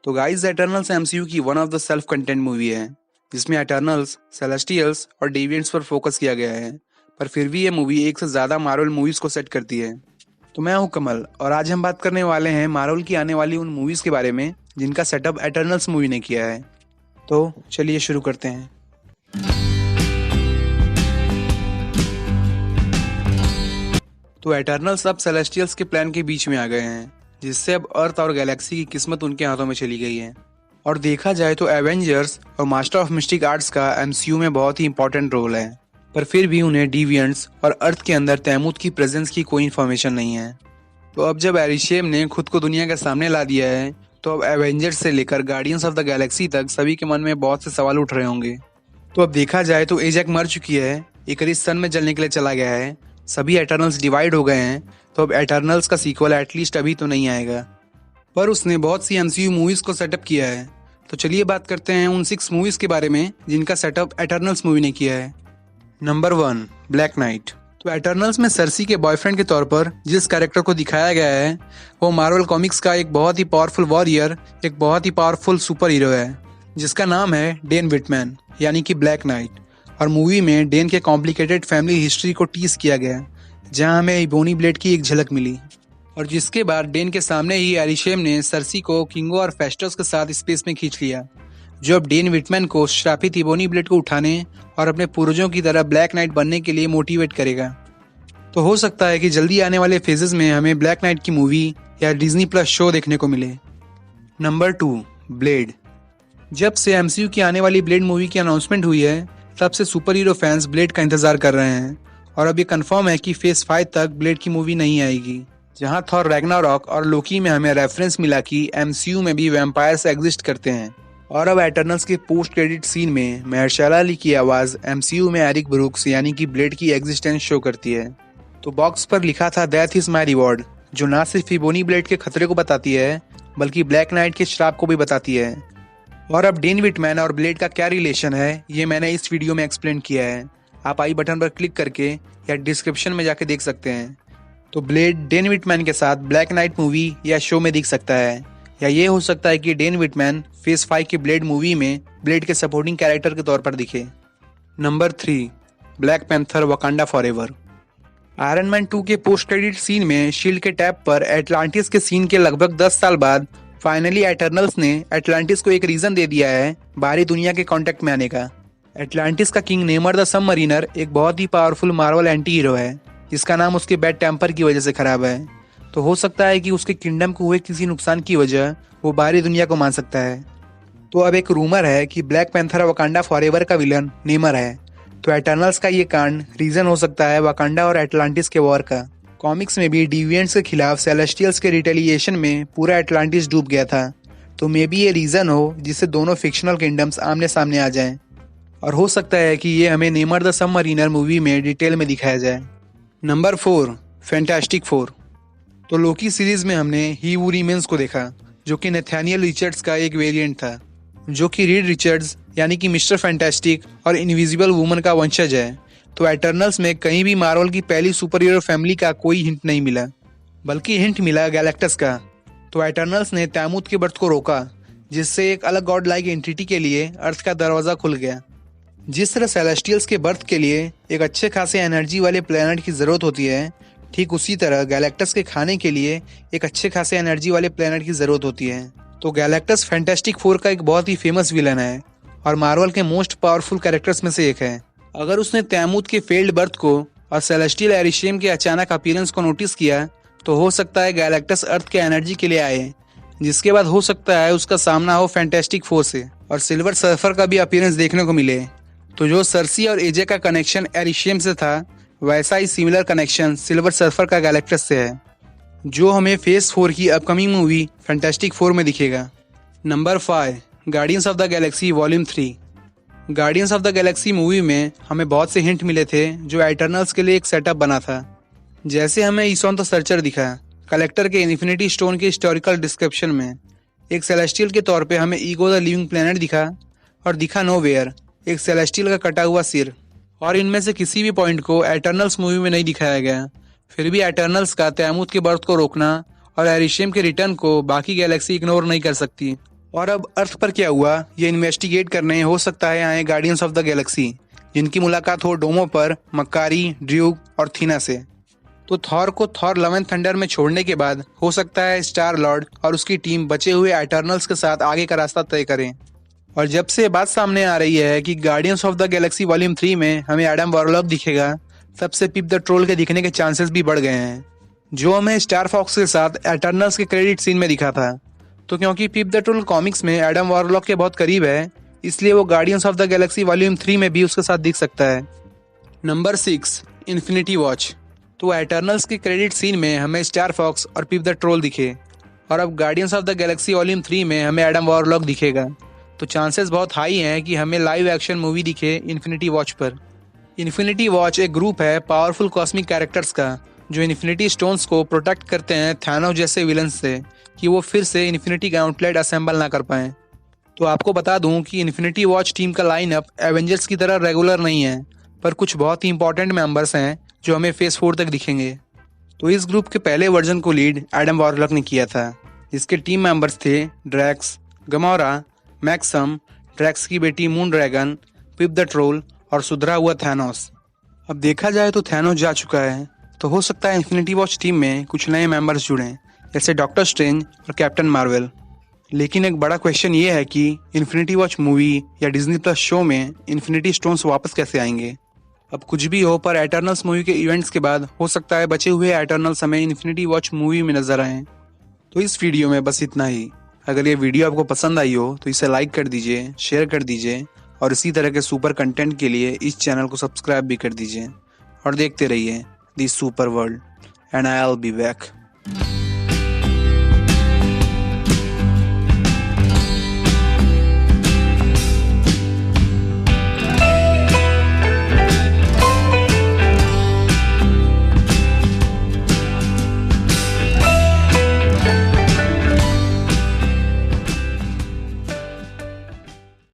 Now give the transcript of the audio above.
तो guys Eternals MCU की one of the self content movie है जिसमें एटर्नल्स, सेलेस्टियल्स और डेविएंट्स पर फोकस किया गया है। पर फिर भी ये मूवी एक से ज़्यादा मार्वल मूवीज़ को सेट करती है। तो मैं हूं कमल और आज हम बात करने वाले हैं मार्वल की आने वाली उन मूवीज़ के बारे में जिनका सेटअप एटर्नल्स मूवी ने किया है। तो चलिए शुरू करते हैं। तो एटर्नल्स अब सेलेस्टियल्स के प्लान के बीच में आ गए हैं, जिससे अब अर्थ और गैलेक्सी की किस्मत उनके हाथों में चली गई है। और देखा जाए तो एवेंजर्स और मास्टर ऑफ मिस्टिक आर्ट्स का एमसीयू में बहुत ही इंपॉर्टेंट रोल है, पर फिर भी उन्हें डिविएंट्स और अर्थ के अंदर तैमूत की प्रेजेंस की कोई इन्फॉर्मेशन नहीं है। तो अब जब एरिशेम ने खुद को दुनिया के सामने ला दिया है, तो अब एवेंजर्स से लेकर गार्डियंस ऑफ द गैलेक्सी तक सभी के मन में बहुत से सवाल उठ रहे होंगे। तो अब देखा जाए तो एजैक मर चुकी है, इकरिस सन में जलने के लिए चला गया है, सभी एटर्नल्स डिवाइड हो गए हैं। तो अब एटर्नल्स का सीक्वल एटलीस्ट अभी तो नहीं आएगा, पर उसने बहुत सी एमसीयू मूवीज को सेटअप किया है। तो चलिए बात करते हैं उन 6 मूवीज के बारे में जिनका सेटअप एटर्नल्स मूवी ने किया है। Number 1, black night. तो एटर्नल्स में सर्सी के बॉयफ्रेंड के तौर पर जिस कैरेक्टर को दिखाया गया है वो मार्वल कॉमिक्स का एक बहुत ही पावरफुल वॉरियर, एक बहुत ही पावरफुल सुपर हीरो है जिसका नाम है डेन विटमैन, यानी कि ब्लैक नाइट। और मूवी में डेन के कॉम्प्लिकेटेड फैमिली हिस्ट्री को टीज किया गया, जहां हमें इबोनी ब्लेड की एक झलक मिली। और जिसके बाद डेन के सामने ही एरिशेम ने सर्सी को किंगो और फेस्टस के साथ स्पेस में खींच लिया, जो अब डेन विटमैन को श्रापित इबोनी ब्लेड को उठाने और अपने पूर्वजों की तरह ब्लैक नाइट बनने के लिए मोटिवेट करेगा। तो हो सकता है कि जल्दी आने वाले फेजेस में हमें ब्लैक नाइट की मूवी या डिज्नी प्लस शो देखने को मिले। Number 2, blade. जब से एमसीयू की आने वाली ब्लेड मूवी की अनाउंसमेंट हुई है, तब से सुपर हीरो फैंस ब्लेड का इंतजार कर रहे हैं। और अब ये कंफर्म है कि फेज 5 तक ब्लेड की मूवी नहीं आएगी, जहां थॉर रैग्नारॉक और लोकी में हमें रेफरेंस मिला कि एमसीयू में भी वैम्पायर्स एग्जिस्ट करते हैं। और अब एटर्नल्स के पोस्ट क्रेडिट सीन में महर्शाला अली की आवाज एमसीयू में एरिक ब्रूक्स यानी कि ब्लेड की एग्जिस्टेंस शो करती है। तो बॉक्स पर लिखा था डेथ इज माई रिवॉर्ड, जो ना सिर्फ इबोनी ब्लेड के खतरे को बताती है बल्कि ब्लैक नाइट के श्राप को भी बताती है। और अब डेन विटमैन और ब्लेड का क्या रिलेशन है, ये मैंने इस वीडियो में एक्सप्लेन किया है। आप आई बटन पर क्लिक करके या डिस्क्रिप्शन में जाके देख सकते हैं। तो ब्लेड डेन विटमैन के साथ ब्लैक नाइट मूवी या शो में दिख सकता है, या ये हो सकता है कि डेन विटमैन फेज 5 की ब्लेड मूवी में ब्लेड के सपोर्टिंग कैरेक्टर के तौर पर दिखे। Number 3, black panther Wakanda forever. Iron man 2 के पोस्ट क्रेडिट सीन में शील्ड के टैब पर एटलांटिस के सीन के लगभग 10 साल बाद फाइनली एटर्नल्स ने एटलांटिस को एक रीजन दे दिया है बाहरी दुनिया के कांटेक्ट में आने का। एटलांटिस का किंग नेमर द सबमरीनर एक बहुत ही पावरफुल मार्वल एंटी हीरो है, जिसका नाम उसके बैड टेम्पर की वजह से खराब है। तो हो सकता है कि उसके किंगडम को हुए किसी नुकसान की वजह वो बाहरी दुनिया को मान सकता है। तो अब एक रूमर है कि ब्लैक पैंथर वकांडा फॉरएवर का विलन नेमर है। तो एटर्नल्स का ये कांड रीजन हो सकता है वकांडा और एटलांटिस के वॉर का। कॉमिक्स में भी डिविएंट्स के खिलाफ सेलेस्टियल्स के रिटेलिएशन में पूरा एटलांटिस डूब गया था। तो मे बी ये रीजन हो जिससे दोनों फिक्शनल किंगडम्स आमने सामने आ जाएं। और हो सकता है कि ये हमें नेमर द सबमरीनर मूवी में डिटेल में दिखाया जाए। Number 4, fantastic 4। तो लोकी सीरीज में हमने ही वू रिमेन्स को देखा, जो कि नैथानियल रिचर्ड्स का एक वेरिएंट था, जो कि रीड रिचर्ड्स यानी कि मिस्टर फैंटास्टिक और इनविजिबल वुमन का वंशज है। तो एटर्नल्स में कहीं भी मार्वल की पहली सुपर हीरो फैमिली का कोई हिंट नहीं मिला, बल्कि हिंट मिला गैलेक्टस का। तो एटर्नल्स ने तैमूत के बर्थ को रोका, जिससे एक अलग गॉड लाइक एंटिटी के लिए अर्थ का दरवाजा खुल गया। जिस तरह सेलेस्टियल्स के बर्थ के लिए एक अच्छे खासे एनर्जी वाले प्लेनेट की जरूरत होती है, ठीक उसी तरह गैलेक्टस के खाने के लिए एक अच्छे खासे एनर्जी वाले प्लेनेट की जरूरत होती है। तो गैलेक्टस फैंटास्टिक 4 का एक बहुत ही फेमस विलन है और मार्वल के मोस्ट पावरफुल कैरेक्टर्स में से एक है। अगर उसने तैमूत के फेल्ड बर्थ को और सेलेस्टियल एरिशेम के अचानक अपीयरेंस को नोटिस किया, तो हो सकता है गैलेक्टस अर्थ के एनर्जी के लिए आए, जिसके बाद हो सकता है उसका सामना हो फैंटास्टिक 4 से और सिल्वर सर्फर का भी अपीयरेंस देखने को मिले। तो जो सर्सी और एजे का कनेक्शन एरिशेम से था, वैसा ही सिमिलर कनेक्शन सिल्वर सर्फर का गैलेक्टस से है, जो हमें फेज 4 की अपकमिंग मूवी फैंटास्टिक 4 में दिखेगा। Number 5, guardians of the Galaxy volume 3। Guardians of the Galaxy movie में हमें बहुत से हिंट मिले थे जो एटर्नल्स के लिए एक सेटअप बना था। जैसे हमें ईसॉन द सर्चर दिखा, कलेक्टर के इन्फिनिटी स्टोन के हिस्टोरिकल डिस्क्रिप्शन में एक सेलेस्टियल के तौर पे हमें ईगो द लिविंग प्लेनेट दिखा, और दिखा नोवेयर एक सेलेस्टियल का कटा हुआ सिर। और इनमें से किसी भी पॉइंट को एटर्नल्स मूवी में नहीं दिखाया गया। फिर भी एटर्नल्स का तैमूत के बर्थ को रोकना और एरिशेम के रिटर्न को बाकी गैलेक्सी इग्नोर नहीं कर सकती। और अब अर्थ पर क्या हुआ ये इन्वेस्टिगेट करने हो सकता है आए गार्डियंस ऑफ द गैलेक्सी, जिनकी मुलाकात हो डोमो पर मक्कारी, ड्यूक और थीना से। तो थॉर को थॉर लव एंड थंडर में छोड़ने के बाद हो सकता है स्टार लॉर्ड और उसकी टीम बचे हुए एटर्नल्स के साथ आगे का रास्ता तय करें। और जब से बात सामने आ रही है कि guardians of the Galaxy volume 3 में हमें एडम वॉरलॉक दिखेगा, तब से पिप द ट्रोल के दिखने के चांसेस भी बढ़ गए हैं, जो हमें स्टार फॉक्स के साथ एटर्नल्स के क्रेडिट सीन में दिखा था। तो क्योंकि पिप द ट्रोल कॉमिक्स में एडम वॉरलॉक के बहुत करीब है, इसलिए वो guardians of the Galaxy volume 3 में भी उसके साथ दिख सकता है। Number 6, infinity watch. तो एटर्नल्स के क्रेडिट सीन में हमें स्टार फॉक्स और पिप द ट्रोल दिखे, और अब guardians of the Galaxy volume 3 में हमें एडम वॉरलॉक दिखेगा। तो चांसेस बहुत हाई हैं कि हमें लाइव एक्शन मूवी दिखे इन्फिनिटी वॉच पर। इन्फिनिटी वॉच एक ग्रुप है पावरफुल कॉस्मिक कैरेक्टर्स का, जो इन्फिनिटी स्टोन्स को प्रोटेक्ट करते हैं थैनोस जैसे विलन्स से, कि वो फिर से इन्फिनिटी गॉन्टलेट असेंबल ना कर पाएं। तो आपको बता दूं कि इन्फिनिटी वॉच टीम का लाइनअप एवेंजर्स की तरह रेगुलर नहीं है, पर कुछ बहुत ही इंपॉर्टेंट मेंबर्स हैं जो हमें फेज 4 तक दिखेंगे। तो इस ग्रुप के पहले वर्जन को लीड एडम वॉरलॉक ने किया था, जिसके टीम मेंबर्स थे ड्रैक्स, गमोरा, मैक्सम, ड्रैक्स की बेटी moon dragon, pip the troll और सुधरा हुआ थैनोस। अब देखा जाए तो थैनोस जा चुका है, तो हो सकता है इन्फिनिटी वॉच टीम में कुछ नए मेंबर्स जुड़ें, जैसे डॉक्टर स्ट्रेंज और कैप्टन मार्वल। लेकिन एक बड़ा क्वेश्चन ये है कि इन्फिनिटी वॉच मूवी या डिज्नी प्लस शो में इन्फिनिटी स्टोन्स वापस कैसे आएंगे। अब कुछ भी हो, पर एटर्नल्स मूवी के इवेंट्स के बाद हो सकता है बचे हुए एटर्नल्स हमें इन्फिनिटी वॉच मूवी में नजर आए। तो इस वीडियो में बस इतना ही। अगर ये वीडियो आपको पसंद आई हो तो इसे लाइक कर दीजिए, शेयर कर दीजिए, और इसी तरह के सुपर कंटेंट के लिए इस चैनल को सब्सक्राइब भी कर दीजिए। और देखते रहिए the super world, and I will be back.